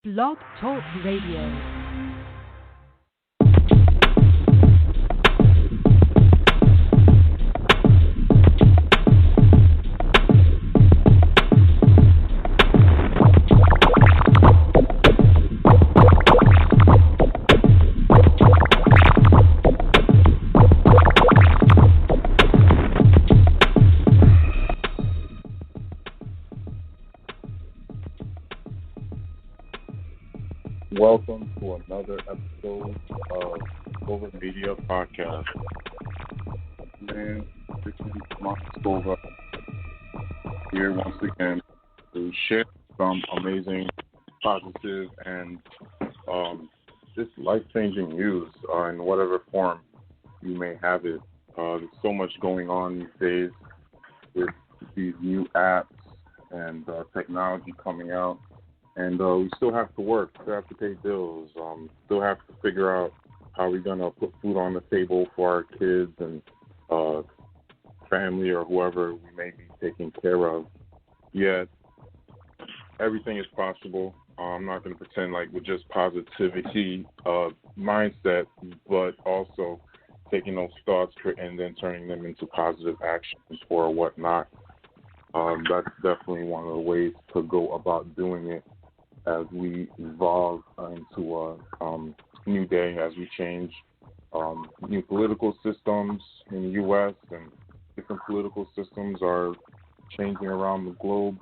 Blog Talk Radio. Welcome to another episode of Over Media Podcast. Man, this is Mark Scova here once again to share some amazing, positive, and just life-changing news in whatever form you may have it. There's so much going on these days with these new apps and technology coming out. And we still have to work, still have to pay bills, still have to figure out how we're going to put food on the table for our kids and family or whoever we may be taking care of. Yet, everything is possible. I'm not going to pretend like with just positivity mindset, but also taking those thoughts and then turning them into positive actions or whatnot. That's definitely one of the ways to go about doing it as we evolve into a new day, as we change new political systems in the U.S. and different political systems are changing around the globe.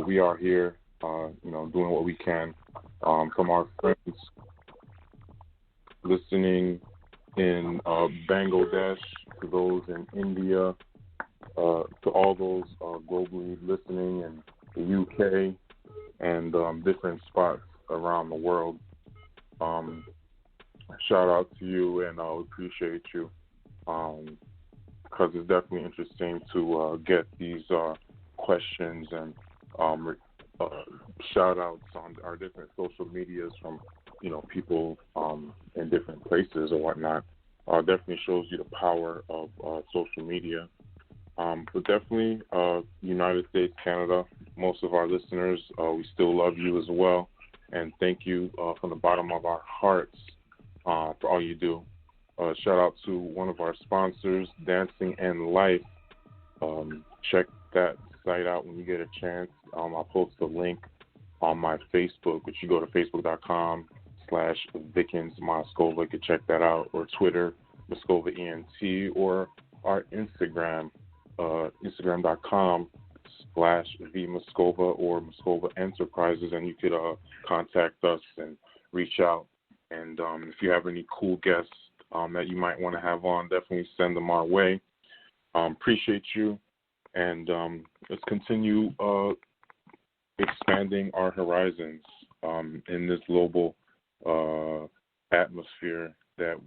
We are here, doing what we can. From our friends listening in Bangladesh, to those in India, to all those globally listening in the U.K., and different spots around the world. Shout out to you, and I appreciate you, because it's definitely interesting to get these questions and shout outs on our different social medias from people in different places or whatnot. Definitely shows you the power of social media. But definitely, United States, Canada, most of our listeners, we still love you as well. And thank you from the bottom of our hearts for all you do. Shout out to one of our sponsors, Dancing and Life. Check that site out when you get a chance. I'll post the link on my Facebook, which you go to facebook.com/Vikins Moscova. You can check that out. Or Twitter, Moscova ENT, or our Instagram. Instagram.com/VMoscova or Moscova Enterprises, and you could contact us and reach out. And if you have any cool guests that you might want to have on, definitely send them our way. Appreciate you, and let's continue expanding our horizons in this global atmosphere that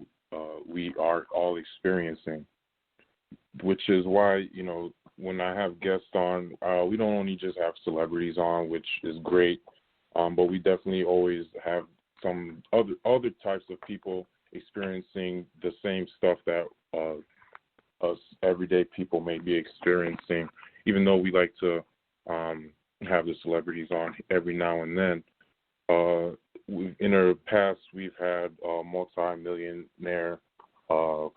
we are all experiencing. Which is why, when I have guests on, we don't only just have celebrities on, which is great, but we definitely always have some other types of people experiencing the same stuff that us everyday people may be experiencing, even though we like to have the celebrities on every now and then. In the past, we've had multi-millionaire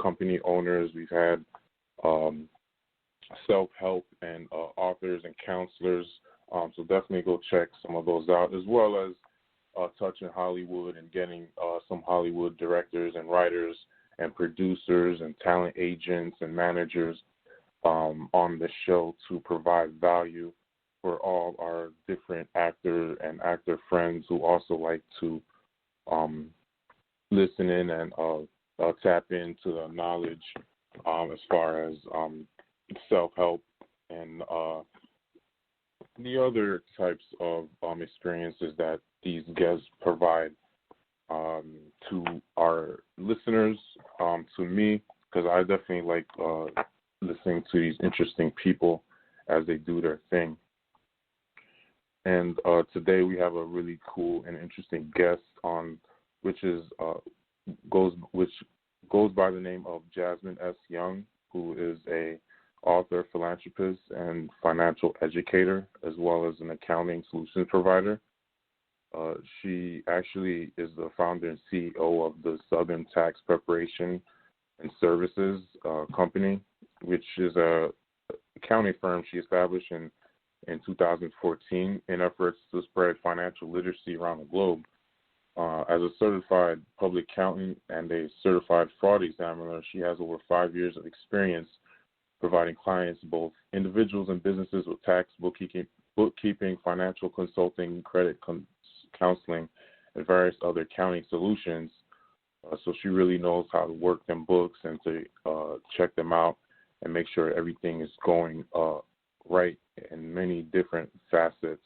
company owners. We've had self-help and authors and counselors. So definitely go check some of those out, as well as touching Hollywood and getting some Hollywood directors and writers and producers and talent agents and managers on the show to provide value for all our different actor and actor friends who also like to listen in and tap into the knowledge as far as self-help and the other types of experiences that these guests provide to our listeners, to me, because I definitely like listening to these interesting people as they do their thing. And today we have a really cool and interesting guest on, which goes by the name of Jasmine S. Young, who is a author, philanthropist, and financial educator, as well as an accounting solutions provider. She actually is the founder and CEO of the Southern Tax Preparation and Services Company, which is a accounting firm she established in 2014 in efforts to spread financial literacy around the globe. As a certified public accountant and a certified fraud examiner, she has over 5 years of experience providing clients, both individuals and businesses, with tax, bookkeeping, financial consulting, credit counseling, and various other accounting solutions. So she really knows how to work them books and to check them out and make sure everything is going right in many different facets,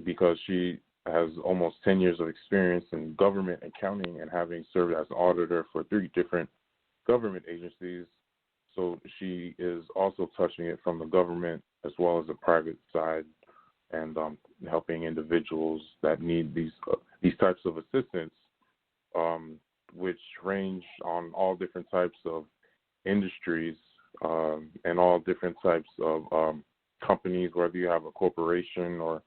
because she has almost 10 years of experience in government accounting and having served as an auditor for 3 different government agencies. So she is also touching it from the government as well as the private side, and helping individuals that need these types of assistance, which range on all different types of industries and all different types of companies, whether you have a corporation or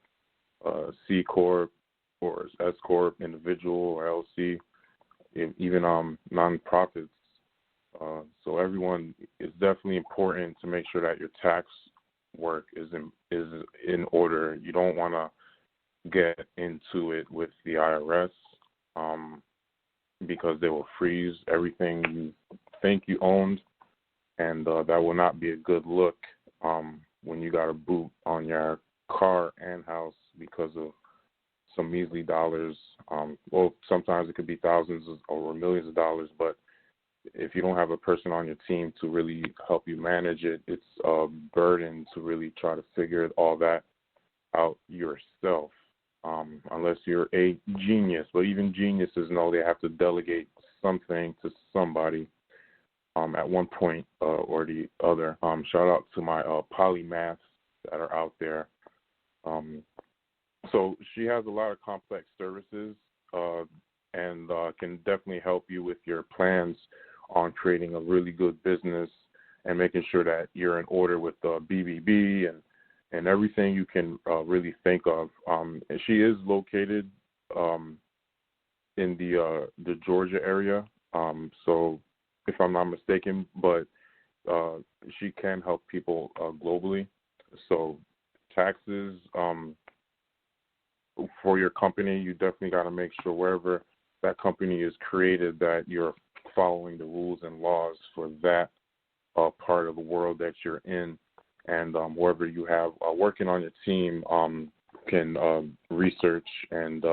C Corp or S Corp, individual or LLC, even nonprofits. So everyone, is definitely important to make sure that your tax work is in order. You don't want to get into it with the IRS because they will freeze everything you think you owned, and that will not be a good look when you got a boot on your car and house because of some measly dollars. Well, sometimes it could be thousands or millions of dollars, but if you don't have a person on your team to really help you manage it, it's a burden to really try to figure all that out yourself, unless you're a genius. But even geniuses know they have to delegate something to somebody at one point or the other. Shout out to my polymaths that are out there. So she has a lot of complex services and can definitely help you with your plans on creating a really good business and making sure that you're in order with the BBB and everything you can really think of. And she is located in the Georgia area, so if I'm not mistaken, but she can help people globally. So taxes for your company, you definitely got to make sure wherever that company is created that you're following the rules and laws for that part of the world that you're in, and whoever you have working on your team can research and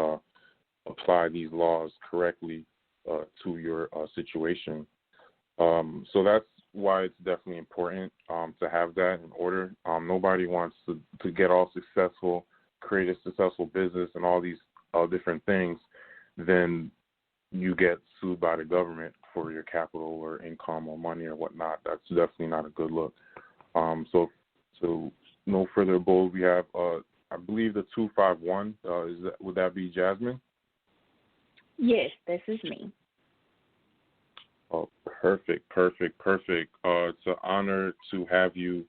apply these laws correctly to your situation. So that's why it's definitely important to have that in order. Nobody wants to get all successful, create a successful business and all these different things, then you get sued by the government for your capital or income or money or whatnot. That's definitely not a good look. So no further ado, we have, I believe, the 251. Would that be Jasmine? Yes, this is me. Oh, perfect. It's an honor to have you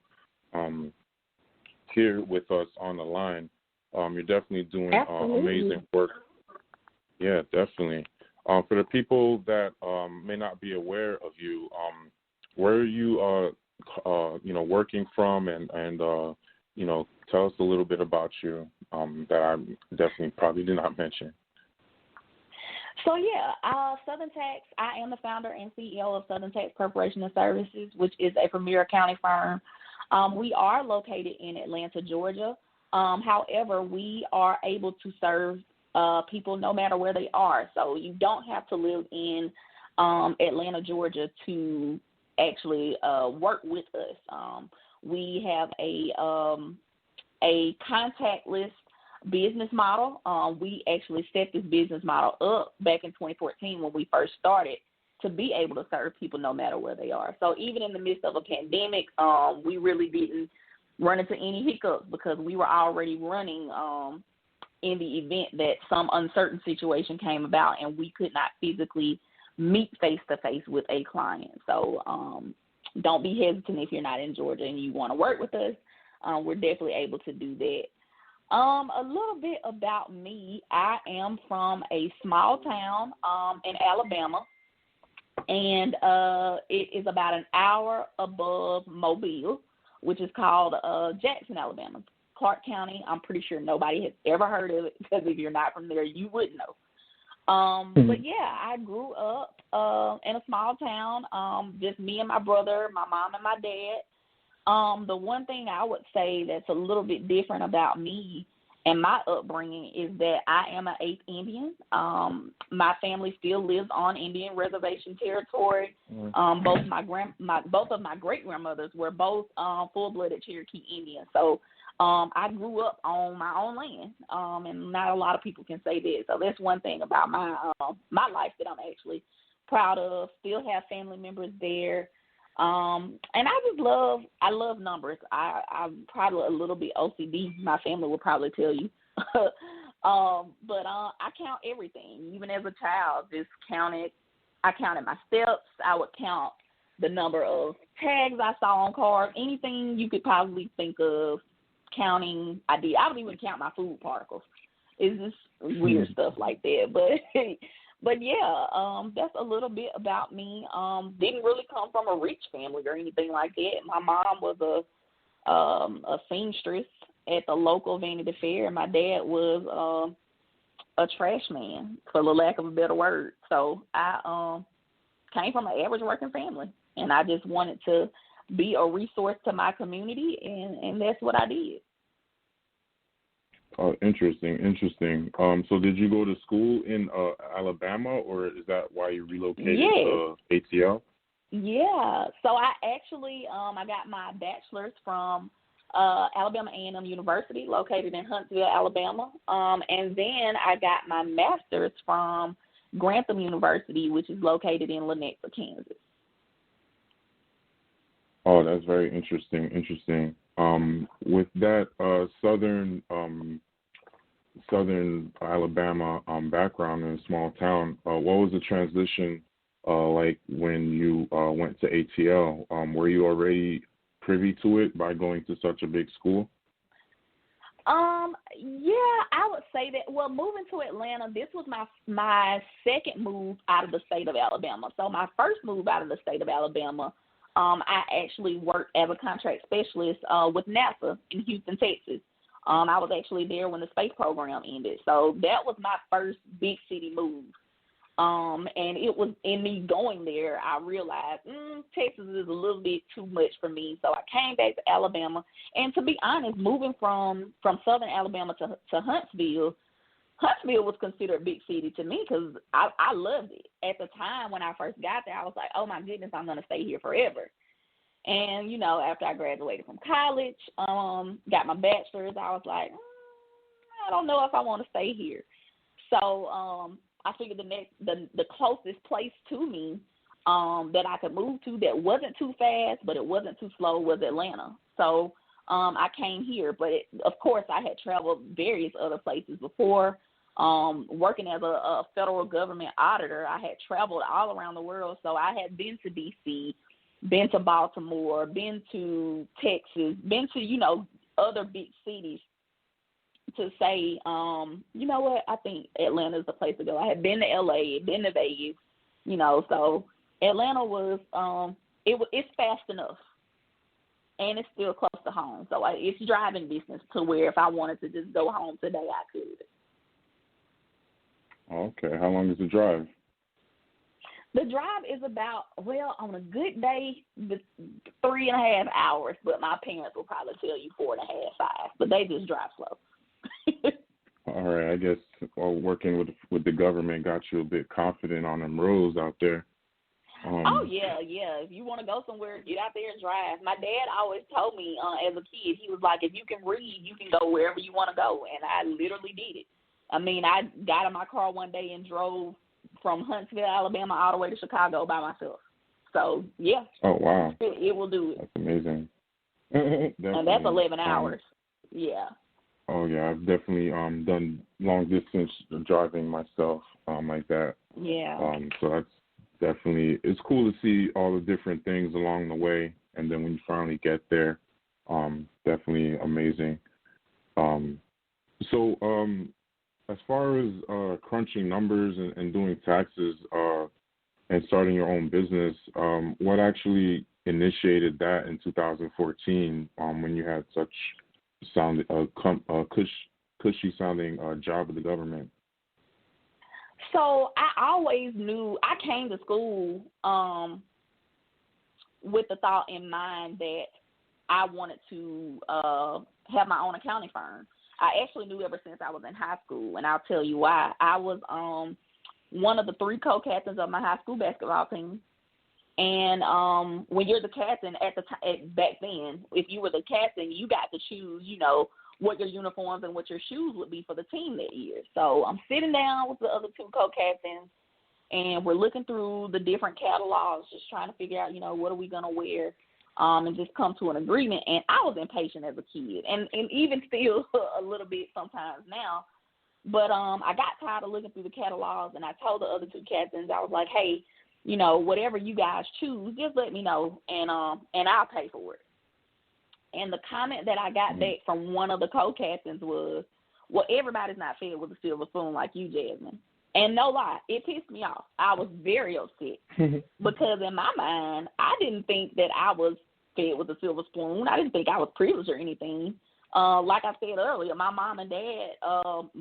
here with us on the line. You're definitely doing amazing work. Yeah, definitely. For the people that may not be aware of you, where are you, working from, and tell us a little bit about you that I definitely probably did not mention. So, Southern Tax, I am the founder and CEO of Southern Tax Preparation and Services, which is a premier accounting firm. We are located in Atlanta, Georgia. However, we are able to serve people no matter where they are. So you don't have to live in Atlanta, Georgia to actually work with us. We have a contactless business model. We actually set this business model up back in 2014 when we first started to be able to serve people no matter where they are. So even in the midst of a pandemic, we really didn't run into any hiccups because we were already running in the event that some uncertain situation came about and we could not physically meet face-to-face with a client. So don't be hesitant if you're not in Georgia and you want to work with us. We're definitely able to do that. A little bit about me. I am from a small town in Alabama, and it is about an hour above Mobile, which is called Jackson, Alabama. Clark County, I'm pretty sure nobody has ever heard of it, because if you're not from there, you wouldn't know. But, yeah, I grew up in a small town, just me and my brother, my mom and my dad. The one thing I would say that's a little bit different about me and my upbringing is that I am an 8th Indian. My family still lives on Indian reservation territory. Both of my great grandmothers were both full-blooded Cherokee Indians. So I grew up on my own land, and not a lot of people can say that. So that's one thing about my life that I'm actually proud of. Still have family members there. And I love numbers. I'm probably a little bit OCD. My family will probably tell you. But I count everything. Even as a child, I counted my steps. I would count the number of tags I saw on cars, anything you could possibly think of. Counting, I would even count my food particles. It's just weird stuff like that. But yeah, that's a little bit about me. Didn't really come from a rich family or anything like that. My mom was a seamstress at the local Vanity Fair, and my dad was a trash man, for the lack of a better word. So I came from an average working family, and I just wanted to be a resource to my community, and that's what I did. Interesting. So did you go to school in Alabama, or is that why you relocated to ATL? Yeah. So I actually I got my bachelor's from Alabama A&M University, located in Huntsville, Alabama, and then I got my master's from Grantham University, which is located in Lenexa, Kansas. Oh, that's very interesting. With that southern Alabama background in a small town, what was the transition like when you went to ATL? Were you already privy to it by going to such a big school? Yeah, I would say that. Well, moving to Atlanta, this was my second move out of the state of Alabama. So my first move out of the state of Alabama, I actually worked as a contract specialist with NASA in Houston, Texas. I was actually there when the space program ended. So that was my first big city move. And it was in me going there, I realized Texas is a little bit too much for me. So I came back to Alabama. And to be honest, moving from southern Alabama to Huntsville was considered a big city to me because I loved it. At the time when I first got there, I was like, oh, my goodness, I'm going to stay here forever. And, after I graduated from college, got my bachelor's, I was like, I don't know if I want to stay here. So I figured the closest place to me that I could move to that wasn't too fast, but it wasn't too slow was Atlanta. So I came here. But, of course, I had traveled various other places before. Working as a federal government auditor, I had traveled all around the world. So I had been to D.C., been to Baltimore, been to Texas, been to, other big cities to say, you know what, I think Atlanta is the place to go. I had been to L.A., been to Vegas, so Atlanta was, it's fast enough. And it's still close to home. So it's driving distance to where if I wanted to just go home today, I could. Okay. How long is the drive? The drive is about, on a good day, 3.5 hours, but my parents will probably tell you 4.5, 5, but they just drive slow. All right. I guess working with the government got you a bit confident on them roads out there. Oh, yeah. If you want to go somewhere, get out there and drive. My dad always told me as a kid, he was like, if you can read, you can go wherever you want to go, and I literally did it. I mean, I got in my car one day and drove from Huntsville, Alabama, all the way to Chicago by myself. So, yeah. Oh, wow. It will do it. That's amazing. And that's 11 hours. Yeah. Oh, yeah. I've definitely done long-distance driving myself like that. Yeah. So that's definitely, it's cool to see all the different things along the way. And then when you finally get there, definitely amazing. So, as far as crunching numbers and doing taxes and starting your own business, what actually initiated that in 2014 when you had such cushy sounding job with the government? So I always knew, I came to school with the thought in mind that I wanted to have my own accounting firm. I actually knew ever since I was in high school, and I'll tell you why. I was one of the 3 co-captains of my high school basketball team. And when you're the captain back then, if you were the captain, you got to choose, what your uniforms and what your shoes would be for the team that year. So I'm sitting down with the other 2 co-captains, and we're looking through the different catalogs, just trying to figure out, what are we going to wear, and just come to an agreement. And I was impatient as a kid, and even still a little bit sometimes now. But I got tired of looking through the catalogs, and I told the other 2 captains, I was like, hey, whatever you guys choose, just let me know, and I'll pay for it. And the comment that I got back from one of the co-captains was, well, everybody's not fed with a silver spoon like you, Jasmine. And no lie, it pissed me off. I was very upset because in my mind, I didn't think that I was fed with a silver spoon. I didn't think I was privileged or anything. Like I said earlier, my mom and dad,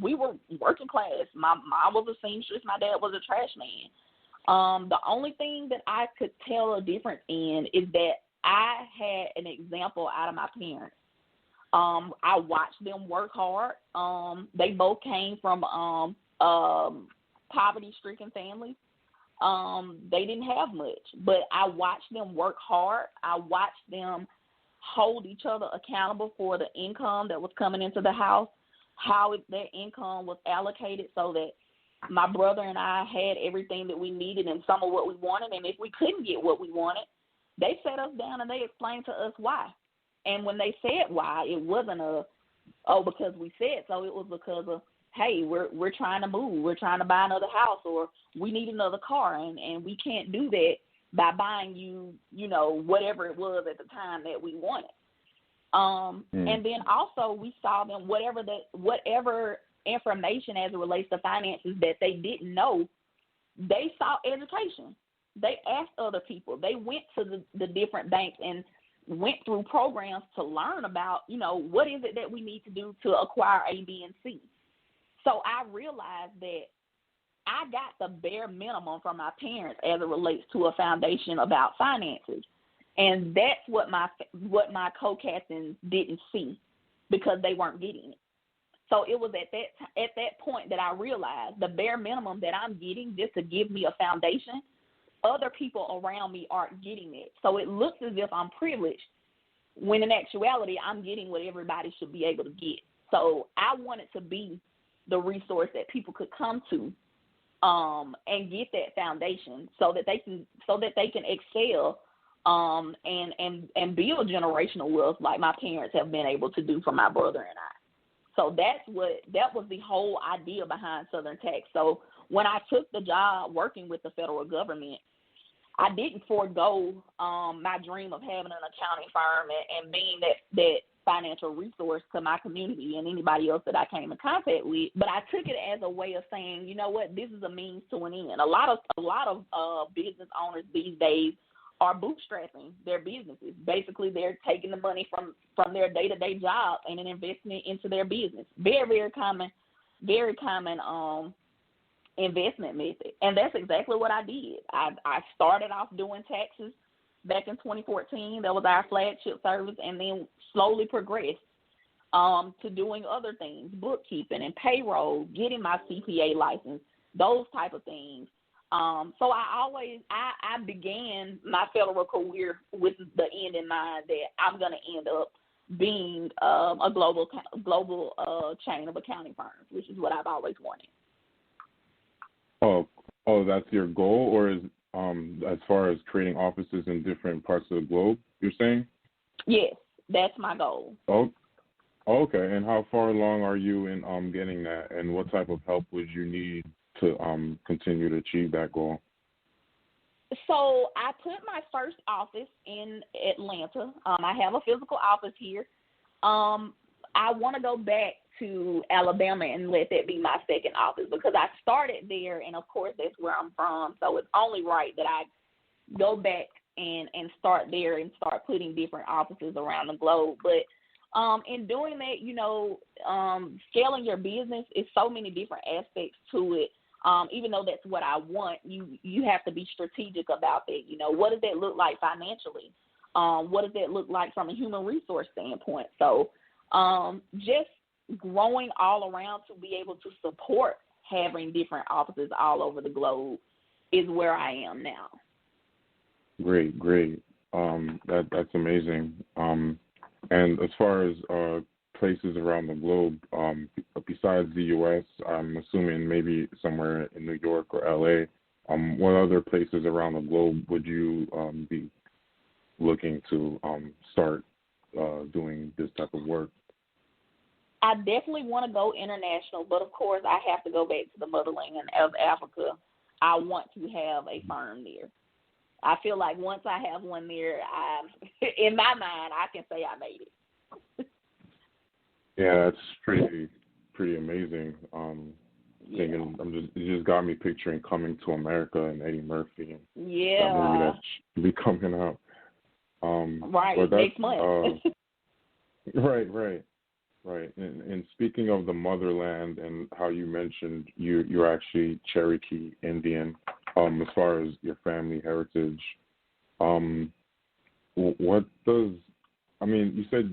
we were working class. My mom was a seamstress. My dad was a trash man. The only thing that I could tell a difference in is that I had an example out of my parents. I watched them work hard. They both came from poverty-stricken families. They didn't have much, but I watched them work hard. I watched them hold each other accountable for the income that was coming into the house, how their income was allocated so that my brother and I had everything that we needed and some of what we wanted. And if we couldn't get what we wanted, they sat us down and they explained to us why. And when they said why, it wasn't because we said so. It was because of, hey, we're trying to move. We're trying to buy another house, or we need another car, and we can't do that by buying you, whatever it was at the time that we wanted. And then also we saw them, whatever information as it relates to finances that they didn't know, they sought education. They asked other people. They went to the different banks and went through programs to learn about, what is it that we need to do to acquire A, B, and C. So I realized that I got the bare minimum from my parents as it relates to a foundation about finances. And that's what my co-captains didn't see because they weren't getting it. So it was at that point that I realized the bare minimum that I'm getting just to give me a foundation, other people around me aren't getting it. So it looks as if I'm privileged when in actuality I'm getting what everybody should be able to get. So I wanted to be the resource that people could come to and get that foundation so that they can excel and build generational wealth like my parents have been able to do for my brother and I. So that was the whole idea behind Southern Tax. So when I took the job working with the federal government, I didn't forego my dream of having an accounting firm and being that financial resource to my community and anybody else that I came in contact with. But I took it as a way of saying, you know what, this is a means to an end. A lot of business owners these days are bootstrapping their businesses. Basically, they're taking the money from their day-to-day job and then investing it into their business. Very, very common investment method. And that's exactly what I did. I started off doing taxes back in 2014. That was our flagship service, and then slowly progressed to doing other things, bookkeeping and payroll, getting my CPA license, those type of things. So I began my federal career with the end in mind that I'm going to end up being a global chain of accounting firms, which is what I've always wanted. Oh, that's your goal, or is as far as creating offices in different parts of the globe, you're saying? Yes, that's my goal. Oh, okay. And how far along are you in getting that, and what type of help would you need to continue to achieve that goal? So I put my first office in Atlanta. I have a physical office here. I want to go back to Alabama and let that be my second office because I started there, and of course that's where I'm from. So it's only right that I go back and start there and start putting different offices around the globe. But in doing that, you know, scaling your business is so many different aspects to it. Even though that's what I want, you have to be strategic about that. You know, what does that look like financially? What does that look like from a human resource standpoint? So just growing all around to be able to support having different offices all over the globe is where I am now. Great. That's amazing. And as far as places around the globe, besides the U.S., I'm assuming maybe somewhere in New York or L.A., what other places around the globe would you be looking to start doing this type of work? I definitely want to go international, but of course I have to go back to the motherland of Africa. I want to have a firm there. I feel like once I have one there, in my mind, I can say I made it. Yeah, that's pretty amazing. It just got me picturing Coming to America and Eddie Murphy. And that movie that should be coming out. Next month. Right. And speaking of the motherland and how you mentioned you're actually Cherokee Indian, as far as your family heritage, you said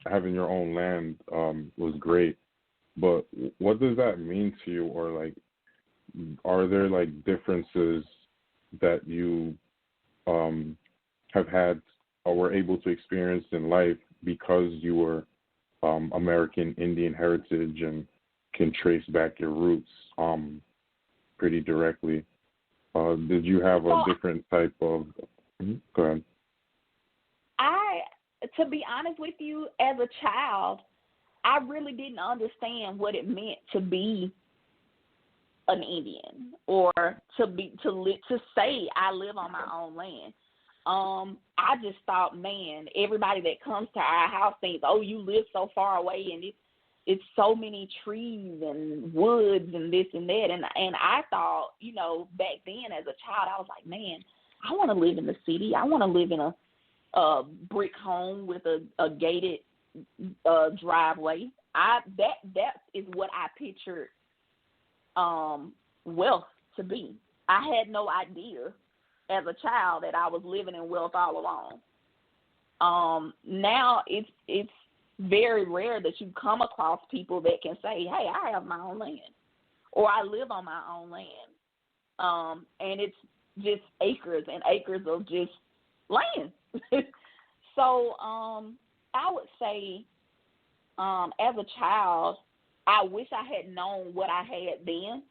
having your own land was great, but what does that mean to you? Or like, are there like differences that you have had or were able to experience in life because you were American Indian heritage and can trace back your roots pretty directly? Did you have a different type of? Go ahead. To be honest with you, as a child, I really didn't understand what it meant to be an Indian or to say I live on my own land. I just thought, man, everybody that comes to our house thinks, oh, you live so far away and it's so many trees and woods and this and that. And I thought, you know, back then as a child, I was like, man, I want to live in the city. I want to live in a brick home with a gated driveway. That is what I pictured wealth to be. I had no idea as a child that I was living in wealth all along. Now it's very rare that you come across people that can say, hey, I have my own land or I live on my own land. And it's just acres and acres of just land. So I would say as a child, I wish I had known what I had then,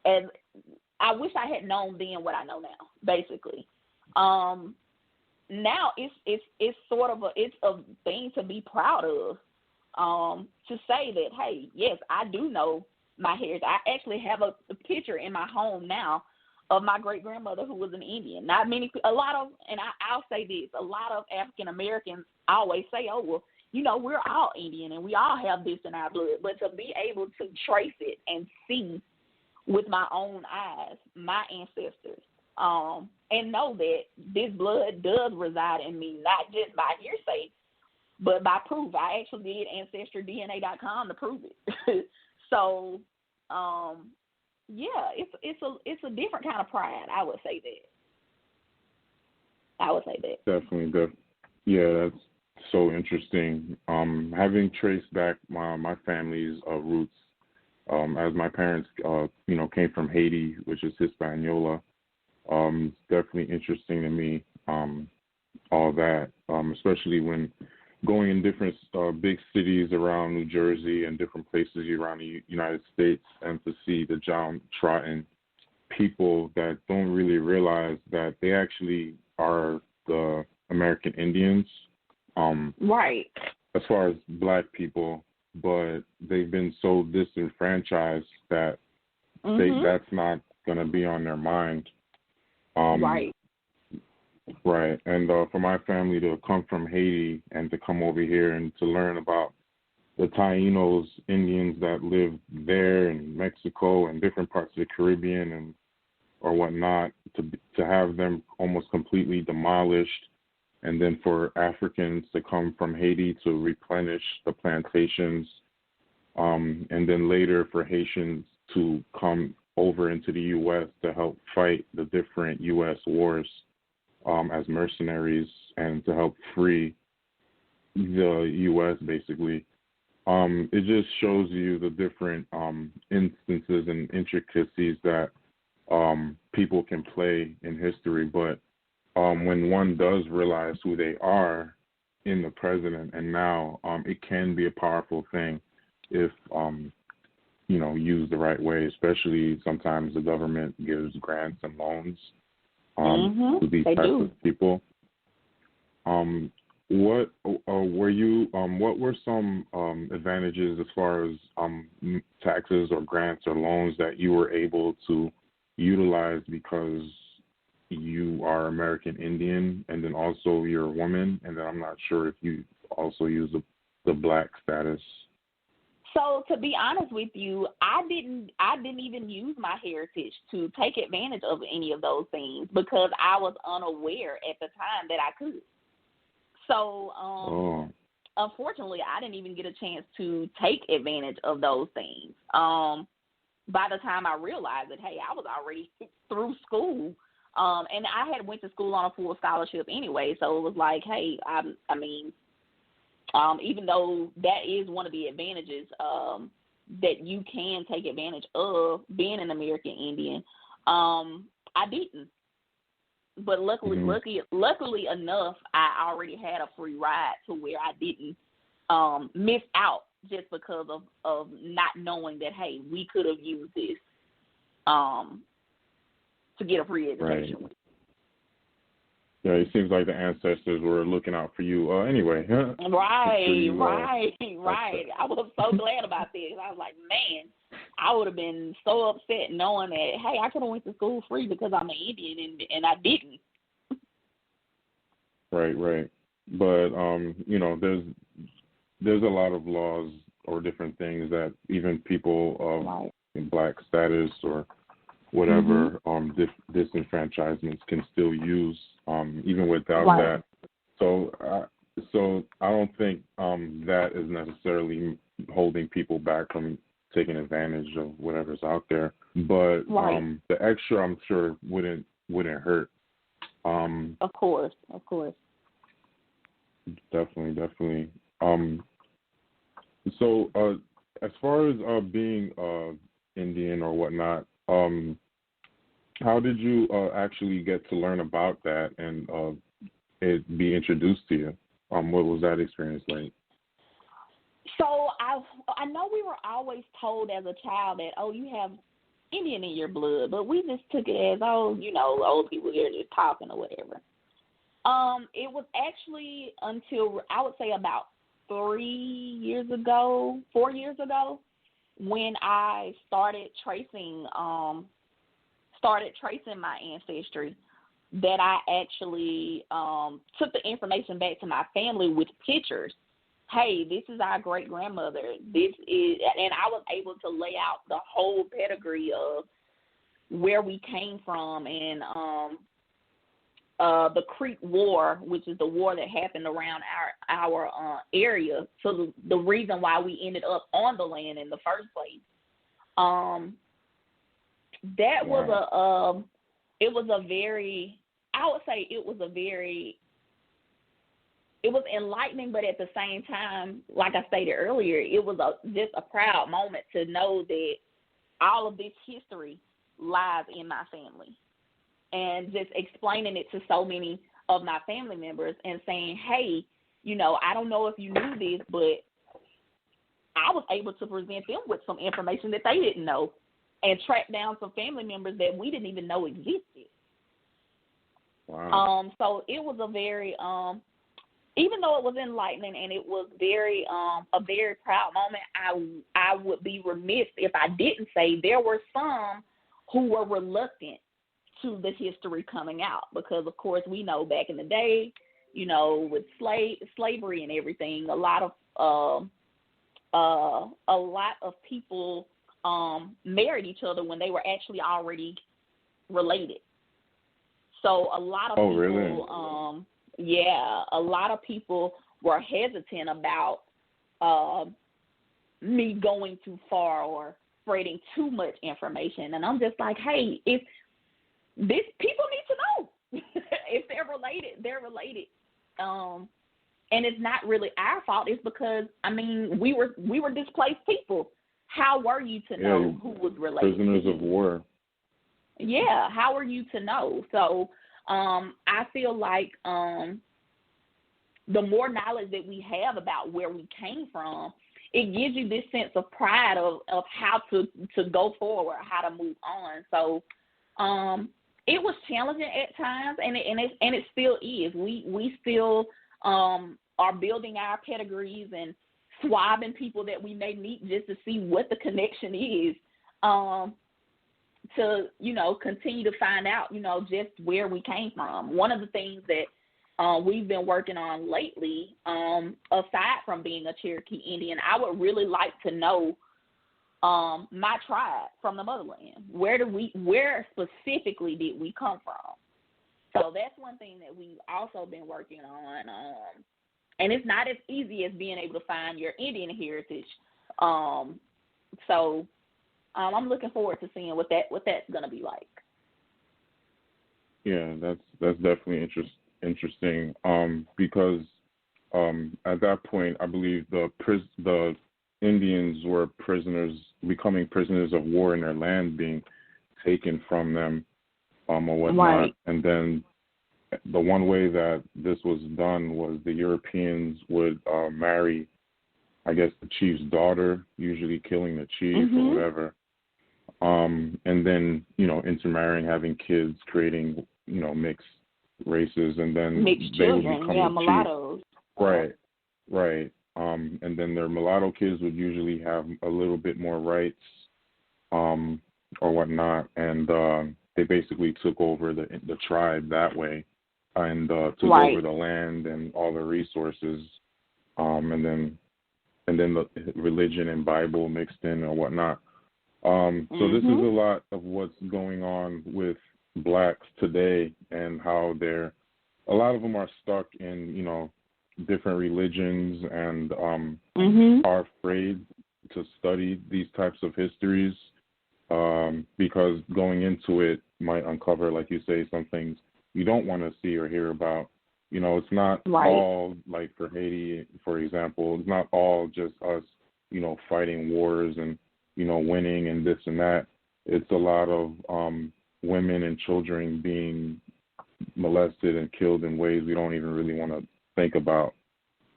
and I wish I had known then what I know now. Basically, now it's sort of a thing to be proud of. To say that, hey, yes, I do know my heritage. I actually have a picture in my home now of my great-grandmother who was an Indian. I'll say this, a lot of African Americans always say, oh, well, you know, we're all Indian and we all have this in our blood. But to be able to trace it and see with my own eyes my ancestors, and know that this blood does reside in me, not just by hearsay, but by proof. I actually did AncestryDNA.com to prove it. So, yeah, it's a different kind of pride. I would say that. Definitely. Yeah, that's so interesting. Having traced back my family's roots, as my parents, came from Haiti, which is Hispaniola. It's definitely interesting to me, all that, especially when going in different big cities around New Jersey and different places around the United States, and to see the downtrodden people that don't really realize that they actually are the American Indians. Right. As far as black people, but they've been so disenfranchised that that's not going to be on their mind. Right. Right. And for my family to come from Haiti and to come over here and to learn about the Taínos Indians that lived there in Mexico and different parts of the Caribbean and or whatnot, to have them almost completely demolished, and then for Africans to come from Haiti to replenish the plantations, and then later for Haitians to come over into the U.S. to help fight the different U.S. wars as mercenaries and to help free the U.S. basically. It just shows you the different instances and intricacies that people can play in history. But when one does realize who they are in the president and now, it can be a powerful thing if, used the right way, especially sometimes the government gives grants and loans to these types of people. What were some advantages as far as taxes or grants or loans that you were able to utilize because you are American Indian and then also you're a woman, and then I'm not sure if you also use the black status? So to be honest with you, I didn't even use my heritage to take advantage of any of those things because I was unaware at the time that I could. So unfortunately, I didn't even get a chance to take advantage of those things. By the time I realized that, hey, I was already through school, and I had went to school on a full scholarship anyway. So it was like, hey, I mean. Even though that is one of the advantages that you can take advantage of being an American Indian, I didn't. But luckily enough, I already had a free ride to where I didn't miss out just because of not knowing that, hey, we could have used this to get a free education. Right. Yeah, it seems like the ancestors were looking out for you. Anyway. Right. I was so glad about this. I was like, man, I would have been so upset knowing that, hey, I could have went to school free because I'm an Indian and I didn't. Right. But, there's a lot of laws or different things that even people in black status or whatever disenfranchisements can still use, even without that. So I don't think that is necessarily holding people back from taking advantage of whatever's out there. But the extra, I'm sure, wouldn't hurt. Of course. Definitely. So as far as being Indian or whatnot, how did you actually get to learn about that and it be introduced to you? What was that experience like? So I know we were always told as a child that, oh, you have Indian in your blood, but we just took it as, oh, old people here just talking or whatever. It was actually until I would say about 4 years ago, when I started tracing my ancestry, that I actually took the information back to my family with pictures. Hey, this is our great-grandmother. And I was able to lay out the whole pedigree of where we came from and the Creek War, which is the war that happened around our area. So the reason why we ended up on the land in the first place. That was it was enlightening, but at the same time, like I stated earlier, it was just a proud moment to know that all of this history lies in my family. And just explaining it to so many of my family members and saying, hey, I don't know if you knew this, but I was able to present them with some information that they didn't know and track down some family members that we didn't even know existed. Wow. So it was a very, even though it was enlightening and it was very, a very proud moment, I would be remiss if I didn't say there were some who were reluctant to the history coming out because, of course, we know back in the day, with slavery and everything, a lot of a lot of people married each other when they were actually already related. So a lot of people, really? A lot of people were hesitant about me going too far or spreading too much information. And I'm just like, hey, if this, people need to know. If they're related, they're related. And it's not really our fault. It's because, I mean, we were displaced people. How were you to know who was related? Prisoners of war. Yeah, how are you to know? So I feel like the more knowledge that we have about where we came from, it gives you this sense of pride of how to go forward, how to move on. So it was challenging at times, and it still is. We still are building our pedigrees and swabbing people that we may meet just to see what the connection is, to, continue to find out, just where we came from. One of the things that we've been working on lately, aside from being a Cherokee Indian, I would really like to know my tribe from the motherland. Where specifically did we come from? So that's one thing that we've also been working on. And it's not as easy as being able to find your Indian heritage. So I'm looking forward to seeing what that's going to be like. Yeah, that's definitely interesting. Because at that point, I believe the Indians were becoming prisoners of war in their land being taken from them, or whatnot. Right. And then the one way that this was done was the Europeans would marry, I guess, the chief's daughter, usually killing the chief or whatever. And then, intermarrying, having kids, creating, mixed races, and then mixed they children, would become the mulattoes. Chief. Right. And then their mulatto kids would usually have a little bit more rights, or whatnot, and they basically took over the tribe that way, and took over the land and all the resources, and then the religion and Bible mixed in or whatnot. So this is a lot of what's going on with blacks today, and how a lot of them are stuck in, different religions, and are afraid to study these types of histories, because going into it might uncover, like you say, some things you don't want to see or hear about. It's not all, like for Haiti, for example, it's not all just us, fighting wars and, winning and this and that. It's a lot of women and children being molested and killed in ways we don't even really want to think about.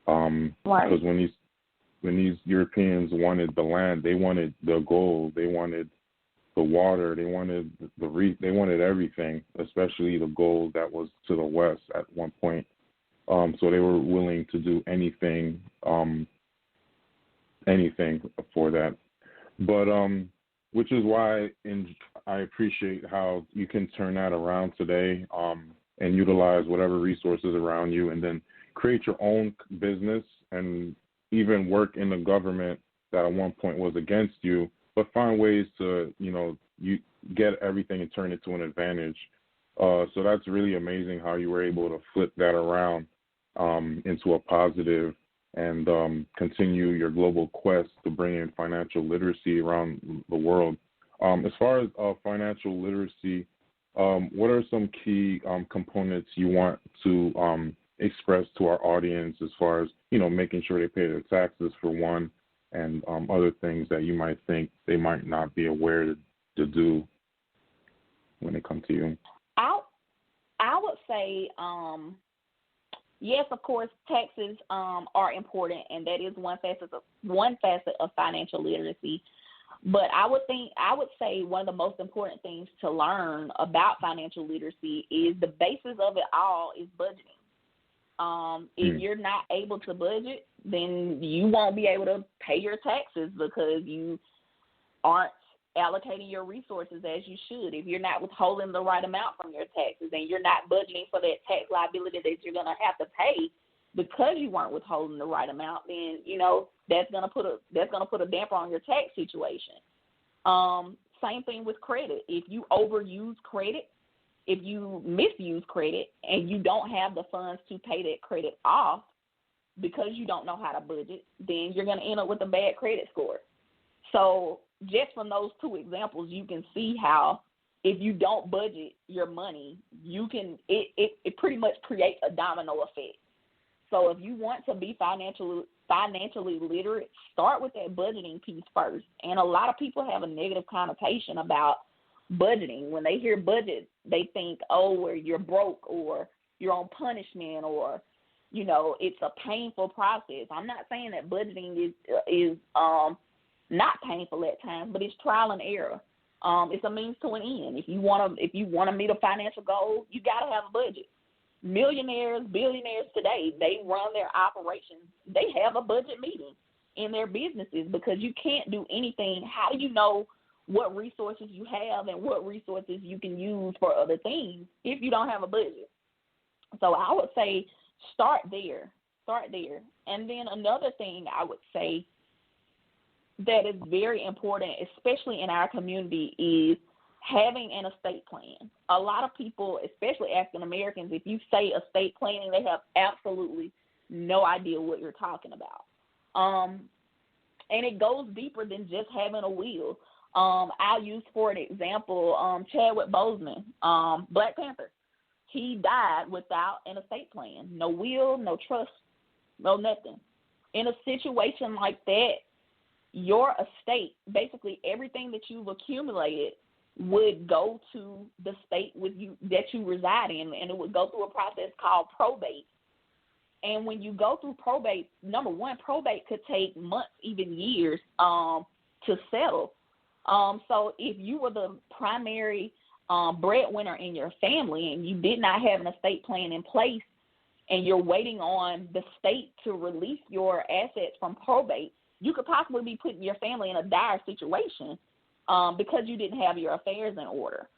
Because when these Europeans wanted the land, they wanted the gold, they wanted the water, they wanted they wanted everything, especially the gold that was to the west at one point. So they were willing to do anything for that. But which is why I appreciate how you can turn that around today, and utilize whatever resources around you, and then create your own business, and even work in the government that at one point was against you, but find ways to, you get everything and turn it to an advantage. So that's really amazing how you were able to flip that around into a positive, and continue your global quest to bring in financial literacy around the world. As far as financial literacy, what are some key components you want to express to our audience, as far as, making sure they pay their taxes, for one, and other things that you might think they might not be aware to do when it comes to you? I would say, yes, of course, taxes are important, and that is one facet of financial literacy. But I would say one of the most important things to learn about financial literacy is the basis of it all is budgeting. If you're not able to budget, then you won't be able to pay your taxes, because you aren't allocating your resources as you should. If you're not withholding the right amount from your taxes, and you're not budgeting for that tax liability that you're going to have to pay, because you weren't withholding the right amount, then, you know, that's gonna put a damper on your tax situation. Same thing with credit. If you overuse credit, if you misuse credit, and you don't have the funds to pay that credit off because you don't know how to budget, then you're gonna end up with a bad credit score. So just from those two examples, you can see how if you don't budget your money, it pretty much creates a domino effect. So if you want to be financially literate, start with that budgeting piece first. And a lot of people have a negative connotation about budgeting. When they hear budget, they think, oh, where you're broke or you're on punishment or, you know, it's a painful process. I'm not saying that budgeting is not painful at times, but it's trial and error. It's a means to an end. If you want to meet a financial goal, you got to have a budget. Millionaires, billionaires today, they run their operations. They have a budget meeting in their businesses because you can't do anything. How do you know what resources you have and what resources you can use for other things if you don't have a budget? So I would say start there. And then another thing I would say that is very important, especially in our community, is having an estate plan. A lot of people, especially African Americans, if you say estate planning, they have absolutely no idea what you're talking about. And it goes deeper than just having a will. I'll use for an example Chadwick Boseman, Black Panther. He died without an estate plan, no will, no trust, no nothing. In a situation like that, your estate, basically everything that you've accumulated, would go to the state with you that you reside in, and it would go through a process called probate. And when you go through probate, number one, probate could take months, even years, to settle. So if you were the primary breadwinner in your family and you did not have an estate plan in place and you're waiting on the state to release your assets from probate, you could possibly be putting your family in a dire situation because you didn't have your affairs in order.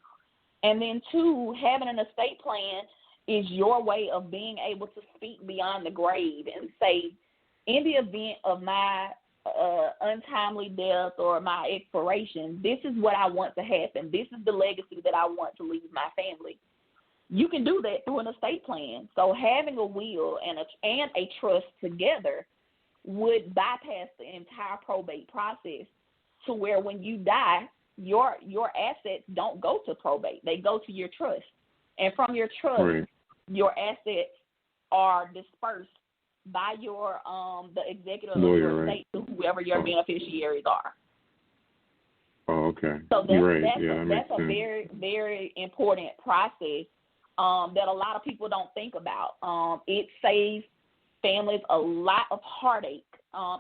And then, two, having an estate plan is your way of being able to speak beyond the grave and say, in the event of my untimely death or my expiration, this is what I want to happen. This is the legacy that I want to leave my family. You can do that through an estate plan. So having a will and a trust together would bypass the entire probate process, to where when you die, your assets don't go to probate. They go to your trust. And from your trust, right, your assets are dispersed by your the executive lawyer, of your estate, right, to whoever your beneficiaries are. Oh, okay. So that's a sense. very, very important process that a lot of people don't think about. It saves families a lot of heartache.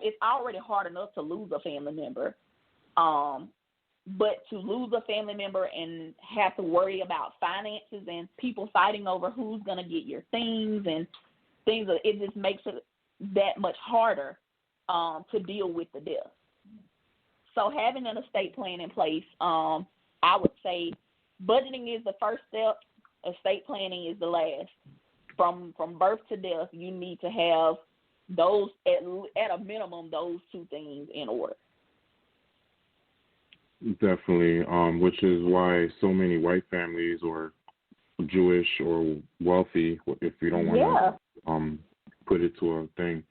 It's already hard enough to lose a family member. But to lose a family member and have to worry about finances and people fighting over who's going to get your things and things, it just makes it that much harder to deal with the death. So having an estate plan in place, I would say budgeting is the first step. Estate planning is the last. From birth to death, you need to have those, at a minimum, those two things in order. Definitely, which is why so many white families or Jewish or wealthy, if you don't want to put it to a thing,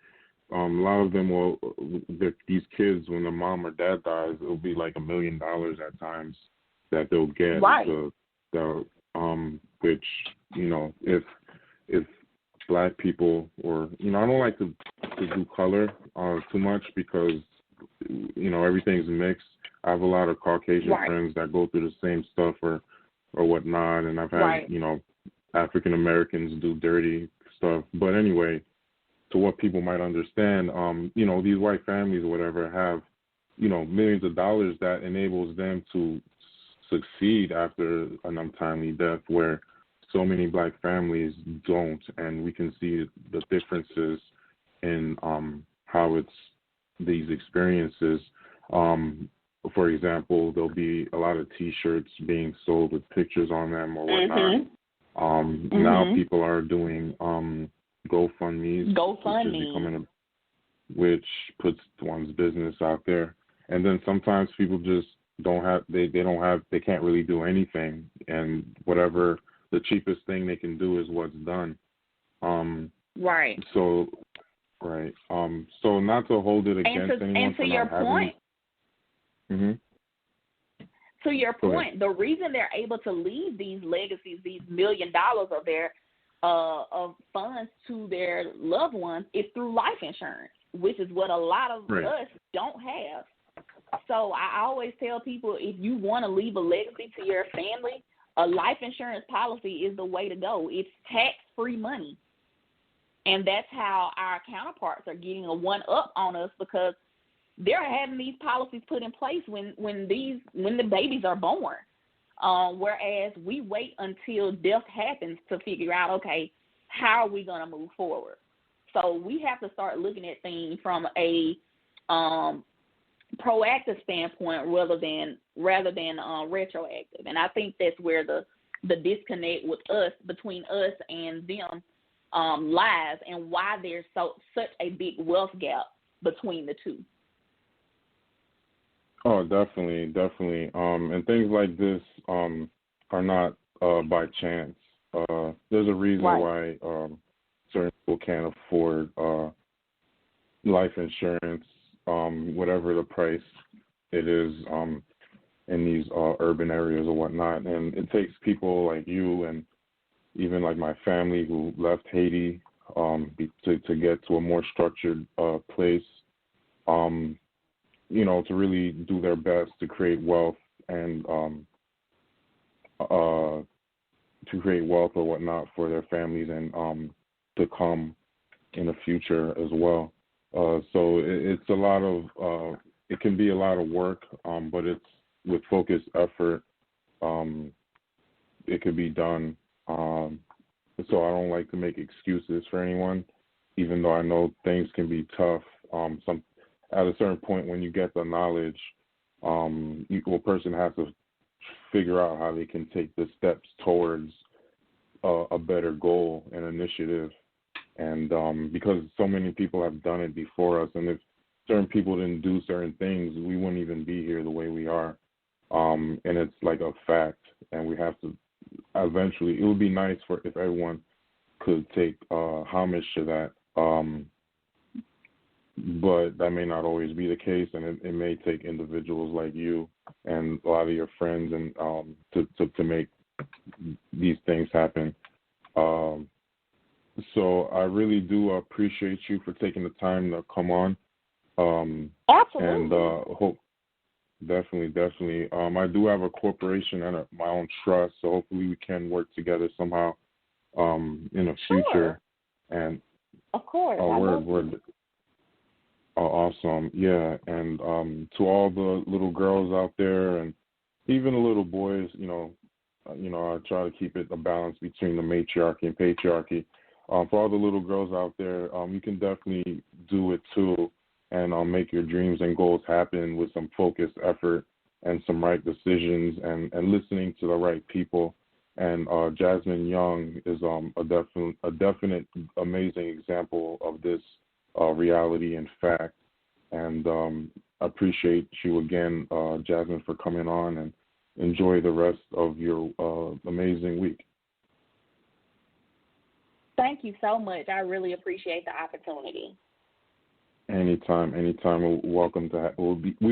a lot of them will, these kids, when their mom or dad dies, it'll be like $1 million at times that they'll get. Right. Which, you know, if Black people, or, you know, I don't like to do color too much because, you know, everything's mixed. I have a lot of Caucasian friends that go through the same stuff or whatnot, and I've had, you know, African Americans do dirty stuff. But anyway, to what people might understand, you know, these white families or whatever have, you know, millions of dollars that enables them to succeed after an untimely death, where so many Black families don't, and we can see the differences in how it's these experiences. For example, there'll be a lot of T-shirts being sold with pictures on them or whatnot. Now people are doing GoFundMe's, which puts one's business out there. And then sometimes people just they can't really do anything, and whatever the cheapest thing they can do is what's done. Right. So not to hold it against anyone. And to your point. To your point, the reason they're able to leave these legacies, these $1 million of their of funds to their loved ones, is through life insurance, which is what a lot of us don't have. So I always tell people, if you want to leave a legacy to your family, a life insurance policy is the way to go. It's tax-free money. And that's how our counterparts are getting a one-up on us, because they're having these policies put in place when the babies are born. Whereas we wait until death happens to figure out, okay, how are we going to move forward? So we have to start looking at things from a proactive standpoint rather than retroactive. And I think that's where the disconnect between us and them lies, and why there's such a big wealth gap between the two. Oh, definitely. And things like this are not by chance. There's a reason why certain people can't afford life insurance, whatever the price it is in these urban areas or whatnot. And it takes people like you and even like my family who left Haiti to get to a more structured place, to really do their best to create wealth and to create wealth or whatnot for their families and to come in the future as well. So it's a lot of it can be a lot of work, but it's with focused effort. It could be done. So I don't like to make excuses for anyone, even though I know things can be tough. At a certain point, when you get the knowledge, a person has to figure out how they can take the steps towards a better goal and initiative. And because so many people have done it before us, and if certain people didn't do certain things, we wouldn't even be here the way we are. And it's like a fact, and we have to eventually. It would be nice if everyone could take homage to that. But that may not always be the case, and it may take individuals like you and a lot of your friends and to make these things happen. So I really do appreciate you for taking the time to come on. Absolutely. And hope definitely. I do have a corporation and my own trust, so hopefully we can work together somehow in the future. Sure. And of course, word. Oh, awesome. Yeah. And to all the little girls out there and even the little boys, I try to keep it a balance between the matriarchy and patriarchy. For all the little girls out there, you can definitely do it too, and make your dreams and goals happen with some focused effort and some right decisions and listening to the right people. And Jasmine Young is a definite amazing example of this reality and fact. And I appreciate you again, Jasmine, for coming on, and enjoy the rest of your amazing week. Thank you so much. I really appreciate the opportunity. Anytime. We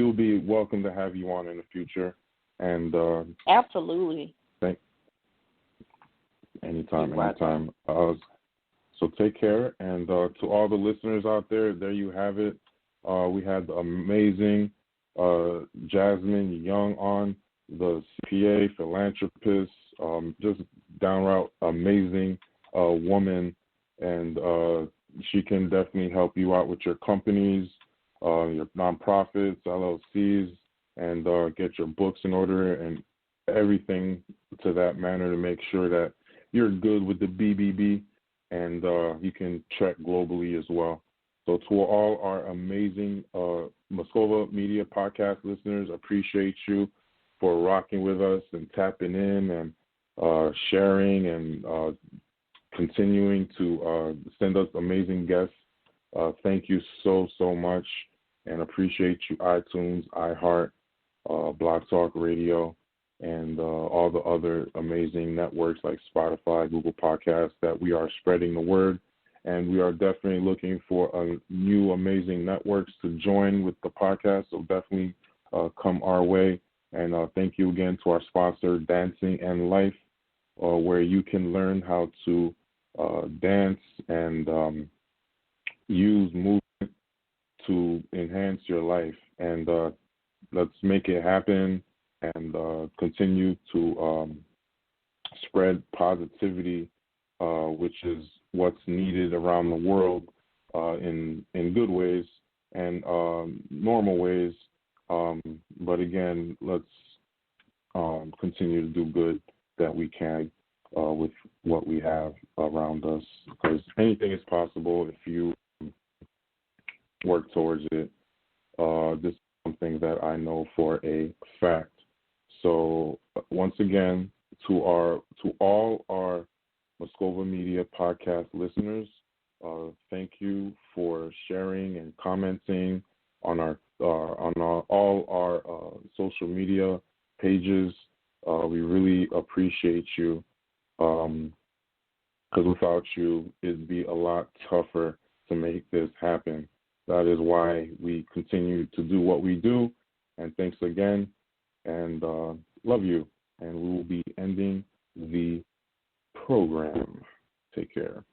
will be welcome to have you on in the future. And absolutely. Anytime. So take care, and to all the listeners out there you have it. We had the amazing Jasmine Young on, the CPA, philanthropist, just downright amazing woman, and she can definitely help you out with your companies, your nonprofits, LLCs, and get your books in order and everything to that manner to make sure that you're good with the BBB. And you can trek globally as well. So to all our amazing Moscova Media podcast listeners, appreciate you for rocking with us and tapping in and sharing and continuing to send us amazing guests. Thank you so much, and appreciate you, iTunes, iHeart, Blog Talk Radio, and all the other amazing networks like Spotify, Google Podcasts, that we are spreading the word. And we are definitely looking for new amazing networks to join with the podcast, so definitely come our way. And thank you again to our sponsor, Dancing and Life, where you can learn how to dance and use movement to enhance your life. And let's make it happen and continue to spread positivity, which is what's needed around the world in good ways and normal ways. But again, let's continue to do good that we can with what we have around us, because anything is possible if you work towards it. This is something that I know for a fact. So once again, to all our Moscova Media podcast listeners, thank you for sharing and commenting on all our social media pages. We really appreciate you, because without you, it'd be a lot tougher to make this happen. That is why we continue to do what we do. And thanks again, and love you. And we will be ending the program. Take care.